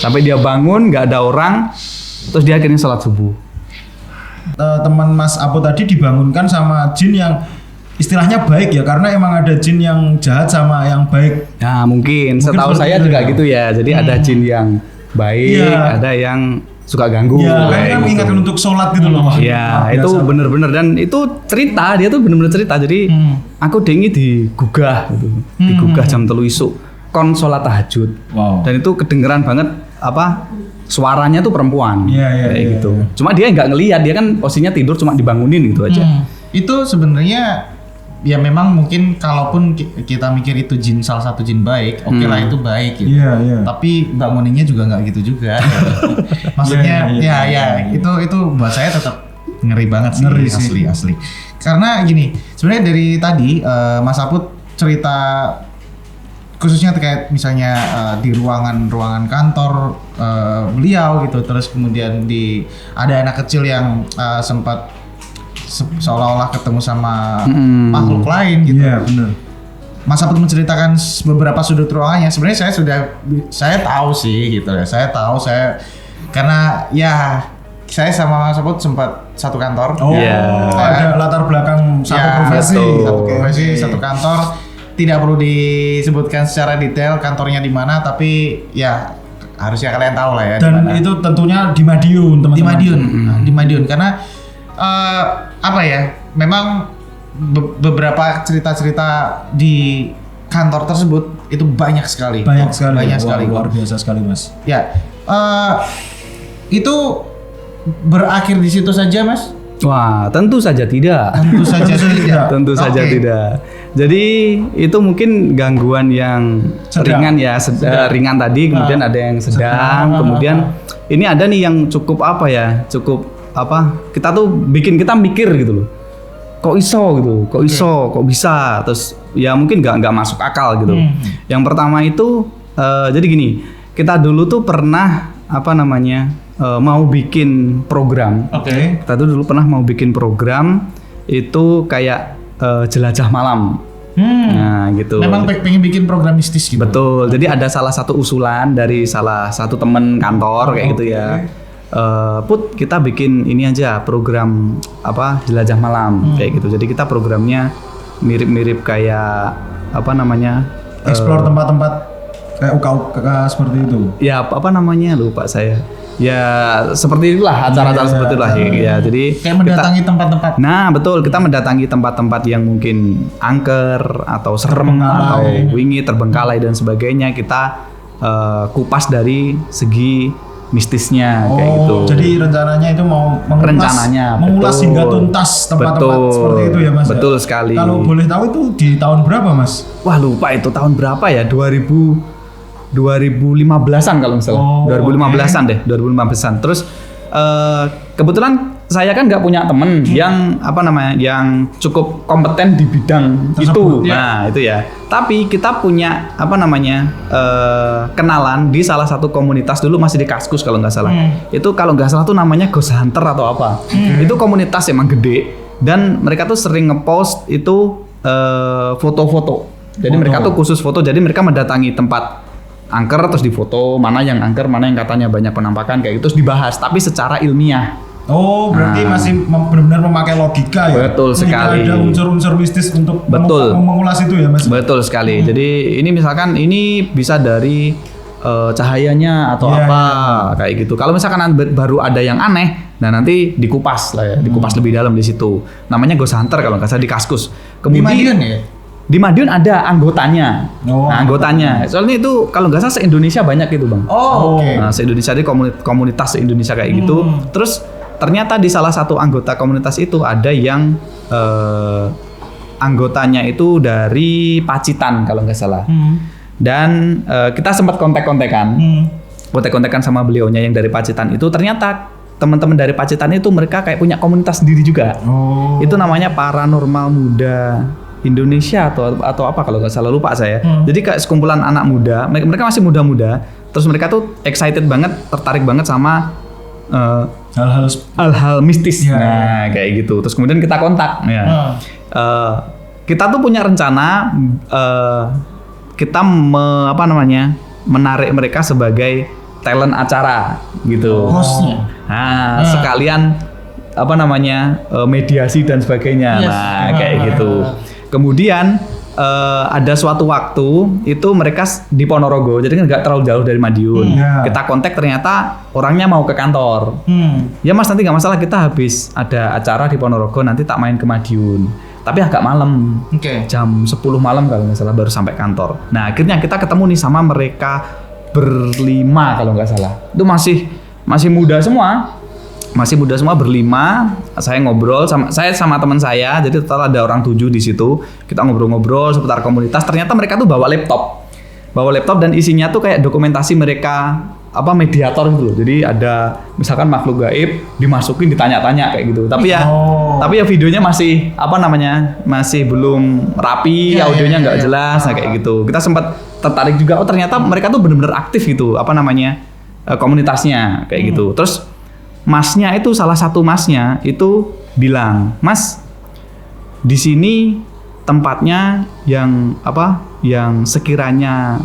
Sampai dia bangun, nggak ada orang, terus dia akhirnya sholat subuh. Teman Mas Aput tadi dibangunkan sama jin yang istilahnya baik ya, karena emang ada jin yang jahat sama yang baik. Nah mungkin setahu saya juga gitu ya. Jadi ada jin yang baik, ada yang suka ganggu. Ya, kan mengingatkan untuk sholat gitu loh. Iya, itu bener-bener, dan itu dia tuh bener-bener cerita. Jadi aku dengi digugah gitu. Digugah jam 3 isuk kon sholat tahajud. Wow. Dan itu kedengeran banget suaranya tuh perempuan. Kayak gitu. Cuma dia nggak ngelihat, dia kan posisinya tidur cuma dibangunin gitu aja. Itu sebenarnya ya memang mungkin kalaupun kita mikir itu salah satu jin baik, oke lah itu baik gitu. Tapi banguninnya juga nggak gitu juga. Maksudnya itu buat saya tetap ngeri banget sih, asli. Karena gini, sebenarnya dari tadi Mas Aput cerita khususnya terkait misalnya di ruangan kantor beliau gitu, terus kemudian ada anak kecil yang sempat seolah-olah ketemu sama makhluk lain gitu. Iya, benar. Mas Aput menceritakan beberapa sudut ruangannya. Sebenarnya saya tahu sih gitu ya. Karena saya sama Mas Aput sempat satu kantor. Ada latar belakang satu profesi, satu kantor. Tidak perlu disebutkan secara detail kantornya di mana, tapi ya harusnya kalian tahu lah ya. Dan dimana. Itu tentunya di Madiun, teman-teman. Di Madiun karena memang beberapa cerita-cerita di kantor tersebut itu banyak sekali. Luar biasa sekali, Mas. Ya, itu berakhir di situ saja, Mas? Wah, tentu saja tidak. Tentu saja tidak. Jadi itu mungkin gangguan yang ringan ya, ringan tadi, kemudian ada yang sedang, kemudian ini ada nih yang cukup kita tuh bikin kita mikir gitu loh. Kok bisa, terus ya mungkin nggak masuk akal gitu. Yang pertama itu jadi gini, kita dulu tuh pernah mau bikin program. Oke. Kita tuh dulu pernah mau bikin program itu kayak jelajah malam. Nah gitu. Memang pengen bikin program mistis gitu. Betul. Jadi ada salah satu usulan dari salah satu teman kantor kayak gitu ya. Put, kita bikin ini aja program jelajah malam kayak gitu. Jadi kita programnya mirip-mirip kayak explore tempat-tempat kayak UKA seperti itu. Ya lupa saya. Ya seperti itulah acara-acara seperti itulah ya. Jadi kayak mendatangi tempat-tempat. Nah betul, kita mendatangi tempat-tempat yang mungkin angker atau serem atau wingi terbengkalai dan sebagainya. Kita kupas dari segi mistisnya kayak gitu. Jadi rencananya itu mau mengulas hingga tuntas tempat-tempat seperti itu ya Mas. Betul sekali. Kalau boleh tahu itu di tahun berapa Mas? Wah lupa itu tahun berapa ya, 2015-an kalau misalnya. 2015-an deh, 2015-an. Terus kebetulan saya kan nggak punya temen yang yang cukup kompeten di bidang itu. Nah itu ya. Tapi kita punya kenalan di salah satu komunitas dulu masih di Kaskus kalau nggak salah. Itu kalau nggak salah tuh namanya Ghost Hunter atau apa. Itu komunitas emang gede dan mereka tuh sering ngepost itu foto-foto. Jadi mereka tuh khusus foto. Jadi mereka mendatangi tempat angker terus difoto, mana yang angker, mana yang katanya banyak penampakan kayak gitu terus dibahas tapi secara ilmiah. Berarti masih benar-benar memakai logika ya. Betul sekali. Ada unsur-unsur mistis untuk mengulas itu ya Mas. Betul sekali. Jadi ini misalkan ini bisa dari cahayanya atau kayak gitu. Kalau misalkan baru ada yang aneh, nah nanti dikupas lah ya, dikupas lebih dalam di situ. Namanya Ghost Hunter kalau nggak salah di Kaskus. Kemudian di Madiun ya? Di Madiun ada anggotanya. Anggotanya. Soalnya itu kalau nggak salah se-Indonesia banyak itu Bang. Oke. Nah, se-Indonesia di komunitas se-Indonesia kayak gitu. Terus ternyata di salah satu anggota komunitas itu ada yang anggotanya itu dari Pacitan kalau nggak salah. Dan kita sempat kontak-kontakan sama beliaunya yang dari Pacitan itu. Ternyata teman-teman dari Pacitan itu mereka kayak punya komunitas sendiri juga. Itu namanya Paranormal Muda Indonesia atau apa kalau nggak salah, lupa saya. Jadi kayak sekumpulan anak muda, mereka masih muda-muda, terus mereka tuh excited banget, tertarik banget sama hal-hal mistis. Nah kayak gitu. Terus kemudian kita kontak. Kita tuh punya rencana kita menarik mereka sebagai talent acara gitu. Hostnya. Nah sekalian mediasi dan sebagainya. Nah kayak gitu. Kemudian ada suatu waktu itu mereka di Ponorogo, jadi kan nggak terlalu jauh dari Madiun. Kita kontak ternyata orangnya mau ke kantor. Ya Mas nanti nggak masalah, kita habis ada acara di Ponorogo nanti tak main ke Madiun. Tapi agak malam, jam 10 malam kalau nggak salah baru sampai kantor. Nah akhirnya kita ketemu nih sama mereka berlima kalau nggak salah. Itu masih muda semua. Masih muda semua berlima. Saya ngobrol sama teman saya. Jadi total ada orang 7 di situ. Kita ngobrol-ngobrol seputar komunitas. Ternyata mereka tuh bawa laptop dan isinya tuh kayak dokumentasi mereka mediator gitu loh. Jadi ada misalkan makhluk gaib dimasukin ditanya-tanya kayak gitu. Tapi ya videonya masih masih belum rapi, audionya nggak jelas kayak gitu. Kita sempat tertarik juga. Ternyata mereka tuh benar-benar aktif gitu komunitasnya kayak gitu. Terus masnya itu salah satu masnya itu bilang, Mas di sini tempatnya yang sekiranya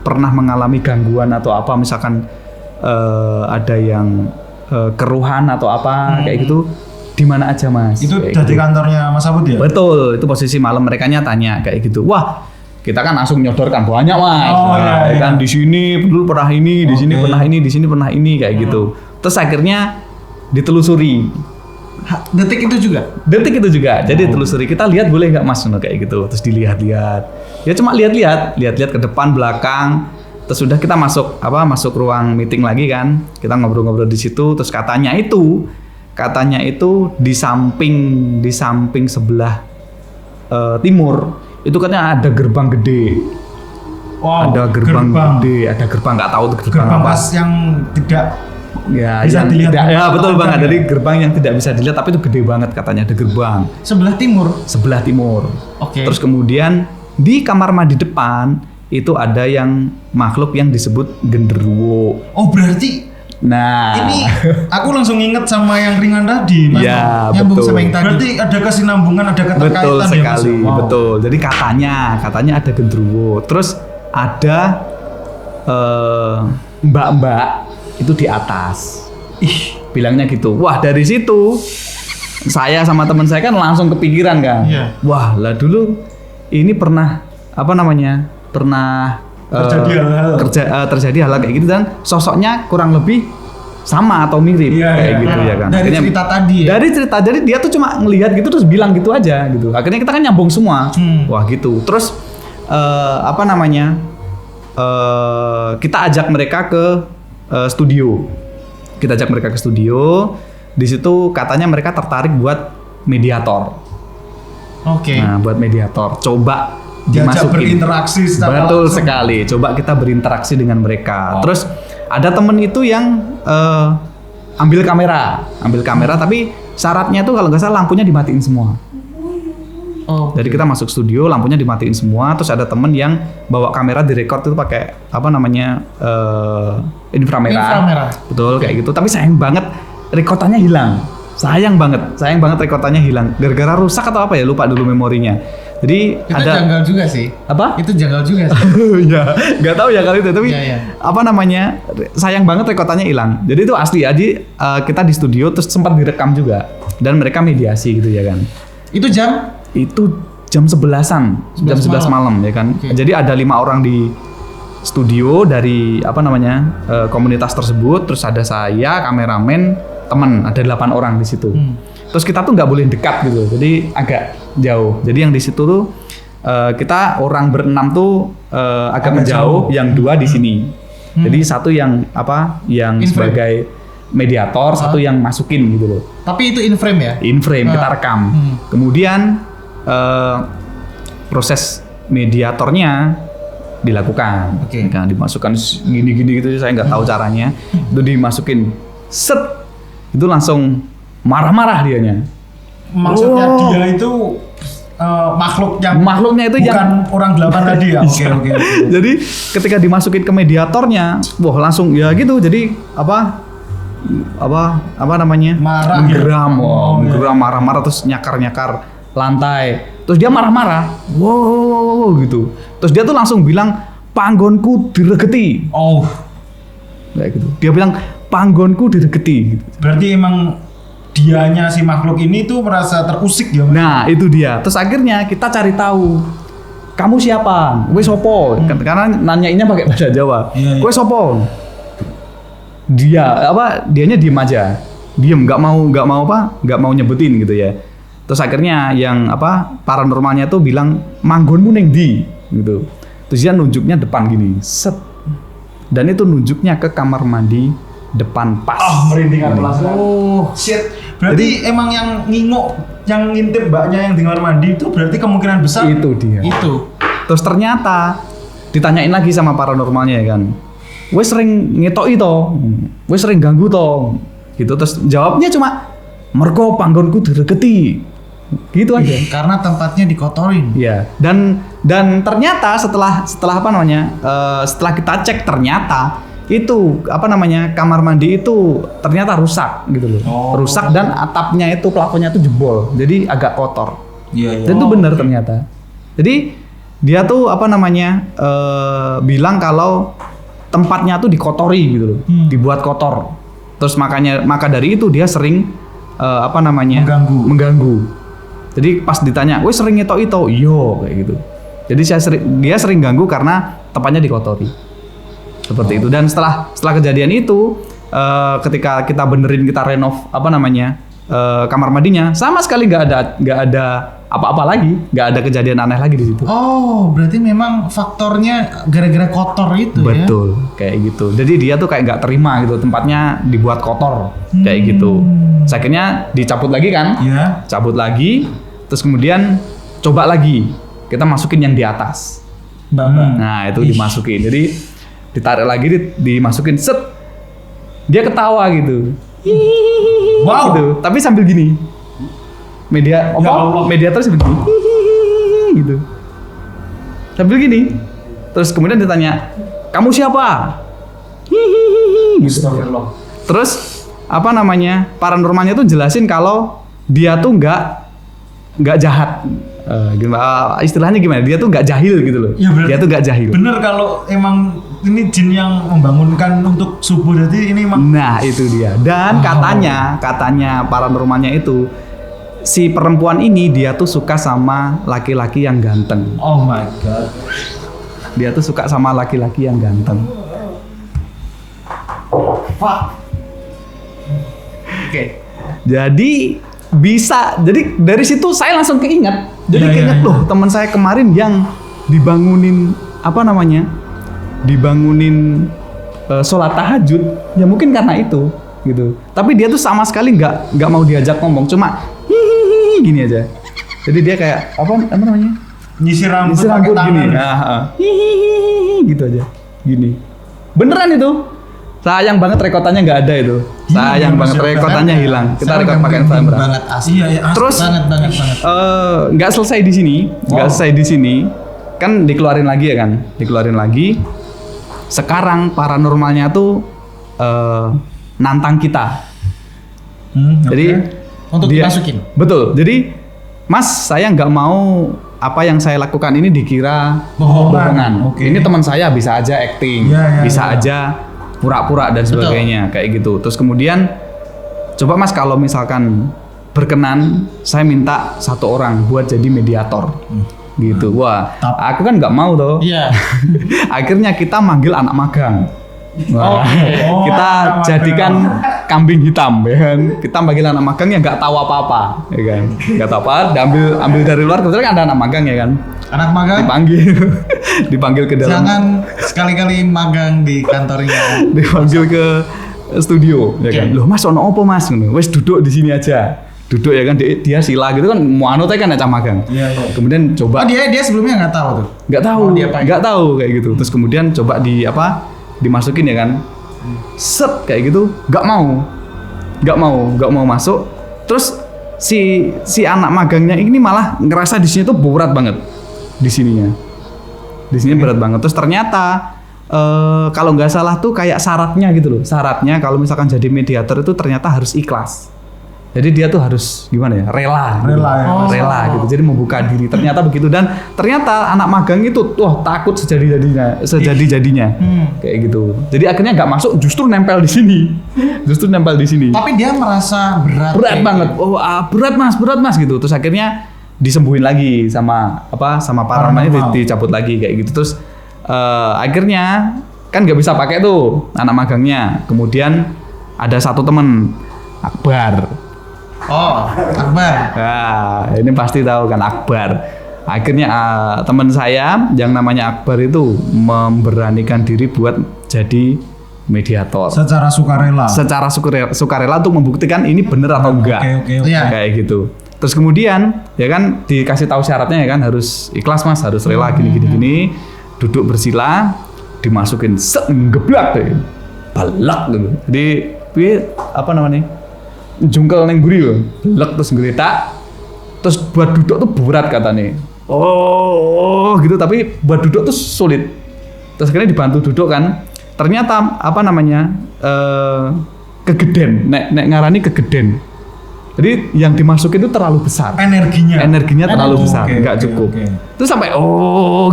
pernah mengalami gangguan atau apa, misalkan ada yang keruhan atau apa kayak gitu, di mana aja Mas? Itu dari kantornya Mas Abud ya? Betul, itu posisi malam mereka tanya kayak gitu. Wah kita kan langsung nyodorkan banyak Mas. Kan di sini dulu pernah ini, di sini pernah ini, di sini pernah ini kayak gitu. Terus akhirnya ditelusuri. Detik itu juga. Jadi ditelusuri. Kita lihat boleh nggak Mas kayak gitu. Terus dilihat-lihat. Ya cuma lihat-lihat ke depan belakang. Terus udah kita masuk ruang meeting lagi kan. Kita ngobrol-ngobrol di situ. Terus katanya itu di samping sebelah timur. Itu katanya ada gerbang gede. Ada gerbang gede, ada gerbang nggak tahu tuh gerbang apa. Yang tidak bisa dilihat. Ya betul banget. Jadi gerbang yang tidak bisa dilihat tapi itu gede banget katanya, ada gerbang. Sebelah timur. Oke. Terus kemudian di kamar mandi depan itu ada yang makhluk yang disebut genderuwo. Oh berarti nah ini aku langsung inget sama yang ringan tadi, Mas. Ya, Nyambung betul. sama yang tadi. Berarti ada kesinambungan, ada keterkaitan. Betul sekali, ya, Mas? Wow. betul. Jadi katanya ada genderuwo. Terus ada mbak-mbak itu di atas. Bilangnya gitu. Wah, dari situ saya sama teman saya kan langsung kepikiran kan. Iya. Wah, lah dulu ini pernah Terjadi hal-hal. terjadi hal kayak gitu dan sosoknya kurang lebih sama atau mirip kayak gitu ya kan. Dari Akhirnya, cerita tadi ya. dari cerita, jadi dia tuh cuma ngelihat gitu terus bilang gitu aja gitu. Akhirnya kita kan nyambung semua. Wah gitu. Terus kita ajak mereka ke studio. Kita ajak mereka ke studio. Di situ katanya mereka tertarik buat mediator. Oke. Nah, buat mediator. Coba Diajak dimasukin. berinteraksi secara Betul langsung. sekali. Coba kita berinteraksi dengan mereka. Terus ada temen itu yang ambil kamera, tapi syaratnya tuh kalau nggak salah lampunya dimatiin semua. Oh. Jadi kita masuk studio, lampunya dimatiin semua. Terus ada temen yang bawa kamera direkord itu pakai inframerah. Betul kayak gitu. Tapi sayang banget rekordannya hilang. Sayang banget rekordannya hilang. Gara-gara rusak atau apa ya? Lupa dulu memorinya. Jadi Itu janggal juga sih. Apa? Itu janggal juga sih. Ya, nggak tahu ya kali itu. Tapi Iya. sayang banget rekordannya hilang. Jadi itu asli. Jadi kita di studio terus sempat direkam juga dan mereka mediasi gitu ya kan. Itu jam? Itu jam 11-an, jam 11 malam ya kan. Okay. Jadi ada 5 orang di studio dari komunitas tersebut. Terus ada saya, kameramen, teman, ada 8 orang di situ. Terus kita tuh nggak boleh dekat gitu, jadi agak jauh. Jadi yang di situ tuh kita orang berenam tuh agak menjauh, yang 2 di sini. Jadi satu yang sebagai mediator, satu yang masukin gitu loh. Tapi itu in frame ya? In frame kita rekam. Kemudian proses mediatornya dilakukan. Oke. Nah, dimasukkan gini-gini gitu, saya nggak tahu caranya. Itu dimasukin set, itu langsung marah-marah dianya. Maksudnya dia itu makhluknya itu bukan yang orang 8 tadi ya. Oke. Jadi ketika dimasukin ke mediatornya, wah langsung ya gitu. Jadi Marah menggeram, gitu. menggeram marah-marah terus nyakar-nyakar lantai. Terus dia marah-marah, wow gitu. Terus dia tuh langsung bilang panggonku diregeti. Oh, Kayak gitu. Dia bilang panggonku diregeti. Gitu. berarti emang dianya si makhluk ini tuh merasa terusik ya. Nah itu dia. Terus akhirnya kita cari tahu, kamu siapa? Kowe sopo? Karena nanyainnya pakai bahasa Jawa. Iya. Kowe sopo? Dianya diem aja, nggak mau nyebutin gitu ya. Terus akhirnya yang paranormalnya tuh bilang manggonmu neng di gitu. Terus dia nunjuknya depan gini, set. Dan itu nunjuknya ke kamar mandi depan pas. Merinding kelas. Oh, shit. Berarti emang yang yang ngintip mbaknya yang di kamar mandi itu berarti kemungkinan besar Itu dia. Itu. Terus ternyata ditanyain lagi sama paranormalnya ya kan, wes sering ngetoki to, wes sering ganggu to, gitu. Terus jawabnya cuma mergo panggonku diregeti, gitu aja. Karena tempatnya dikotorin. Iya. Dan ternyata setelah setelah kita cek ternyata itu kamar mandi itu ternyata rusak gitu loh. Rusak dan atapnya itu plafonnya itu jebol, jadi agak kotor. Iya. Dan itu benar ternyata. Jadi dia tuh bilang kalau tempatnya tuh dikotori gitu loh, dibuat kotor. Terus maka dari itu dia sering mengganggu. Jadi pas ditanya, "Wih sering itu?" Iyo kayak gitu. Jadi dia sering ganggu karena tempatnya dikotori. Seperti itu. Dan setelah kejadian itu ketika kita benerin, kita renov kamar mandinya, sama sekali nggak ada apa-apa lagi, nggak ada kejadian aneh lagi di situ. Oh, berarti memang faktornya gara-gara kotor itu. Betul, kayak gitu. Jadi dia tuh kayak nggak terima gitu, tempatnya dibuat kotor, kayak gitu. Akhirnya dicabut lagi kan? Iya. Cabut lagi, terus kemudian coba lagi, kita masukin yang di atas. Nah itu dimasukin, jadi ditarik lagi, dimasukin set, dia ketawa gitu. Wow. Gitu. Tapi sambil gini. Mediator sambil gini. Gitu. Sambil gini. Terus kemudian ditanya, kamu siapa? Hihihi gitu. Terus apa namanya, paranormalnya tuh jelasin kalau dia tuh nggak jahat. Istilahnya gimana? Dia tuh nggak jahil gitu loh. Ya, dia tuh nggak jahil. Bener kalau emang ini jin yang membangunkan untuk subuh, jadi ini emang. Nah itu dia. Dan katanya paranormalnya itu si perempuan ini dia tuh suka sama laki-laki yang ganteng. Oh my god. Dia tuh suka sama laki-laki yang ganteng. Fuck. Oke. Jadi dari situ saya langsung keinget. Jadi keinget loh teman saya kemarin yang dibangunin sholat tahajud. Ya mungkin karena itu gitu. Tapi dia tuh sama sekali nggak mau diajak ngomong, cuma hihihi gini aja. Jadi dia kayak apa namanya? Nyisir rambut gini. Hihihi gitu aja. Gini. Beneran itu. Sayang banget rekotannya nggak ada itu. Sayang banget rekotannya hilang. Kita rekod pakai Instagram. Banget asli. Iya, terus banget. Nggak selesai di sini. Selesai di sini. Kan dikeluarin lagi ya kan? Dikeluarin lagi. Sekarang paranormalnya tuh nantang kita. Jadi untuk dimasukin. Betul. Jadi Mas, saya nggak mau apa yang saya lakukan ini dikira bohongan. Okay. Ini teman saya bisa aja acting, bisa aja pura-pura dan sebagainya. Betul. Kayak gitu. Terus kemudian coba Mas kalau misalkan berkenan, saya minta 1 orang buat jadi mediator. Gitu. Wah, aku kan nggak mau tuh. Iya. Akhirnya kita manggil anak magang. Wah, kita jadikan kambing hitam, ya kan? Kita manggil anak magang yang nggak tahu apa-apa, ya kan? Nggak tahu apa, ambil dari luar. Kebetulan kan ada anak magang ya kan? Anak magang dipanggil ke dalam. Jangan sekali-kali magang di kantornya. Dipanggil ke studio, ya kan? Loh Mas, ono apa Mas? Wes duduk di sini aja. Duduk ya kan, dia sila gitu kan, mau anu kan aja magang. Iya. Kemudian coba. Dia sebelumnya nggak tahu tuh. Nggak tahu kayak gitu. Terus kemudian coba dimasukin ya kan, set kayak gitu, nggak mau masuk. Terus si anak magangnya ini malah ngerasa di sini tuh berat banget, di sininya berat banget. Terus ternyata kalau nggak salah tuh kayak syaratnya gitu loh, kalau misalkan jadi mediator itu ternyata harus ikhlas. Jadi dia tuh harus gimana ya, rela gitu. Jadi membuka diri. Ternyata begitu, dan ternyata anak magang itu takut sejadi-jadinya kayak gitu. Jadi akhirnya nggak masuk, justru nempel di sini. Tapi dia merasa berat banget. Berat mas gitu. Terus akhirnya disembuhin lagi sama paranormal dicabut lagi kayak gitu. Terus akhirnya kan nggak bisa pakai tuh anak magangnya. Kemudian ada satu temen, Akbar. Nah, ini pasti tahu kan Akbar. Akhirnya teman saya yang namanya Akbar itu memberanikan diri buat jadi mediator. Secara sukarela untuk membuktikan ini benar atau enggak. Okay. Kayak gitu. Terus kemudian ya kan dikasih tahu syaratnya ya kan, harus ikhlas Mas, harus rela gini. Duduk bersila, dimasukin geblak deh. Balak gitu. Jadi apa namanya? Jungkel neng buri loh, lek terus ngeletak, terus buat duduk tuh berat katanya. Gitu, tapi buat duduk tuh sulit. Terus akhirnya dibantu duduk kan, ternyata apa namanya kegeden, nek ngarani kegeden. Jadi yang dimasukin itu terlalu besar. Energinya terlalu besar, nggak cukup. Terus sampai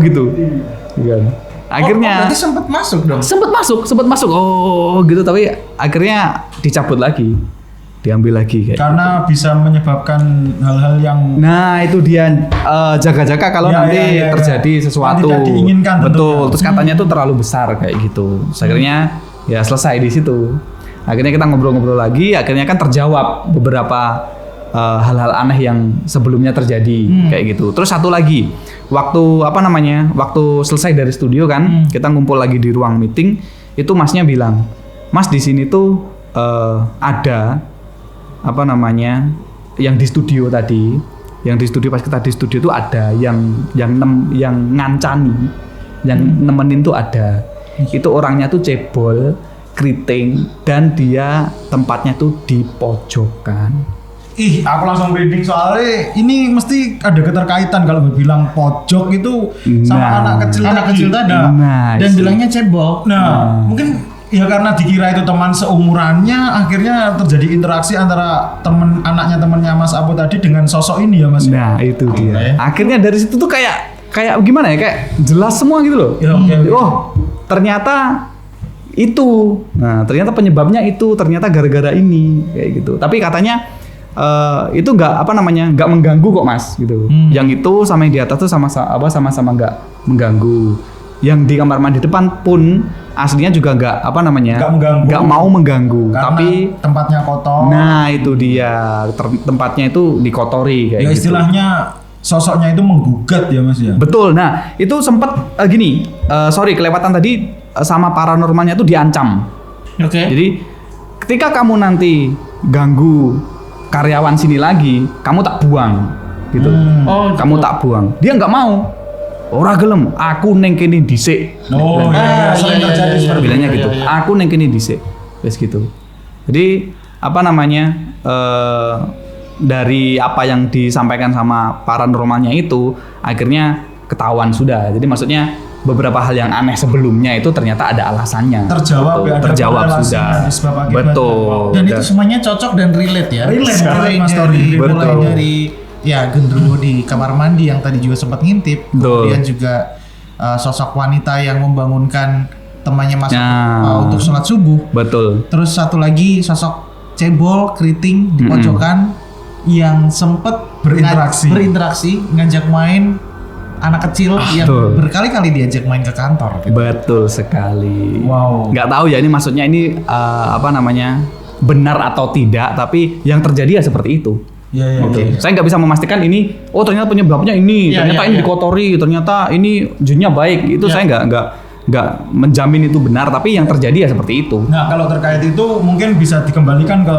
gitu. Akhirnya berarti sempat masuk dong. Sempat masuk. Gitu, tapi akhirnya dicabut lagi. Diambil lagi kayak karena gitu. Bisa menyebabkan hal-hal yang itu dia jaga-jaga kalau nanti terjadi sesuatu tidak diinginkan. Betul. Terus katanya itu terlalu besar kayak gitu. Akhirnya ya selesai di situ. Akhirnya kita ngobrol-ngobrol lagi, akhirnya kan terjawab beberapa hal-hal aneh yang sebelumnya terjadi kayak gitu. Terus satu lagi, waktu selesai dari studio kan, kita ngumpul lagi di ruang meeting, itu Masnya bilang, Mas di sini tuh ada yang di studio tadi, pas kita di studio tuh ada yang ngancani, yang nemenin tuh ada. Itu orangnya tuh cebol, keriting, dan dia tempatnya tuh di pojokan. Aku langsung reading soalnya ini mesti ada keterkaitan kalau bilang pojok itu sama anak kecil tadi. Dan bilangnya cebol. Mungkin ya karena dikira itu teman seumurannya, akhirnya terjadi interaksi antara anaknya temannya Mas Aput tadi dengan sosok ini ya Mas. Nah itu dia. Akhirnya dari situ tuh kayak gimana ya, kayak jelas semua gitu loh. Oh ternyata itu, nah ternyata penyebabnya itu, ternyata gara-gara ini kayak gitu. Tapi katanya itu nggak mengganggu kok Mas gitu. Yang itu sama yang di atas tuh sama-sama nggak mengganggu. Yang di kamar mandi depan pun aslinya juga nggak mau mengganggu. Karena tapi tempatnya kotor. Nah itu dia, tempatnya itu dikotori kayak ya, gitu. Istilahnya sosoknya itu menggugat ya Mas ya. Betul. Nah itu sempat kelewatan tadi sama paranormalnya itu diancam. Jadi ketika kamu nanti ganggu karyawan sini lagi, kamu tak buang gitu. Kamu tak buang. Dia nggak mau. Ora gelem, aku neng kene dhisik. Sering terjadi seperti bilangnya gitu. Aku neng kene dhisik. Wes gitu. Jadi dari apa yang disampaikan sama paranormalnya itu akhirnya ketahuan sudah. Jadi maksudnya beberapa hal yang aneh sebelumnya itu ternyata ada alasannya. Terjawab sudah. Betul. Dan itu semuanya cocok dan relate ya. Relate Mas Tori. Mulai dari genderuwo di kamar mandi yang tadi juga sempat ngintip. Kemudian juga sosok wanita yang membangunkan temannya Mas untuk sholat subuh. Betul. Terus satu lagi sosok cebol keriting di pojokan yang sempat berinteraksi ngajak main anak kecil yang berkali-kali diajak main ke kantor. Gitu. Betul sekali. Wow. Nggak tahu ya ini maksudnya ini benar atau tidak, tapi yang terjadi ya seperti itu. Okay. Saya nggak bisa memastikan ini. Oh ternyata penyebabnya ini. Ternyata ini dikotori. Ternyata ini jinnya baik. Itu saya nggak menjamin itu benar. Tapi yang terjadi ya seperti itu. Nah kalau terkait itu mungkin bisa dikembalikan ke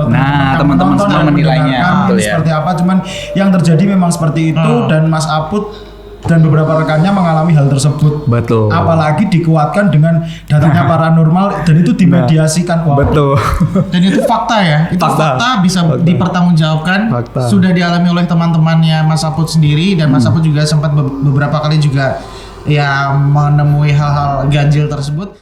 teman-teman semua menilainya. Seperti apa. Cuman yang terjadi memang seperti itu dan Mas Aput dan beberapa rekannya mengalami hal tersebut. Betul. Apalagi dikuatkan dengan datangnya paranormal dan itu dimediasikan. Betul. Dan itu fakta ya. Itu fakta bisa dipertanggungjawabkan. Sudah dialami oleh teman-temannya Mas Aput sendiri dan Mas Aput juga sempat beberapa kali juga menemui hal-hal ganjil tersebut.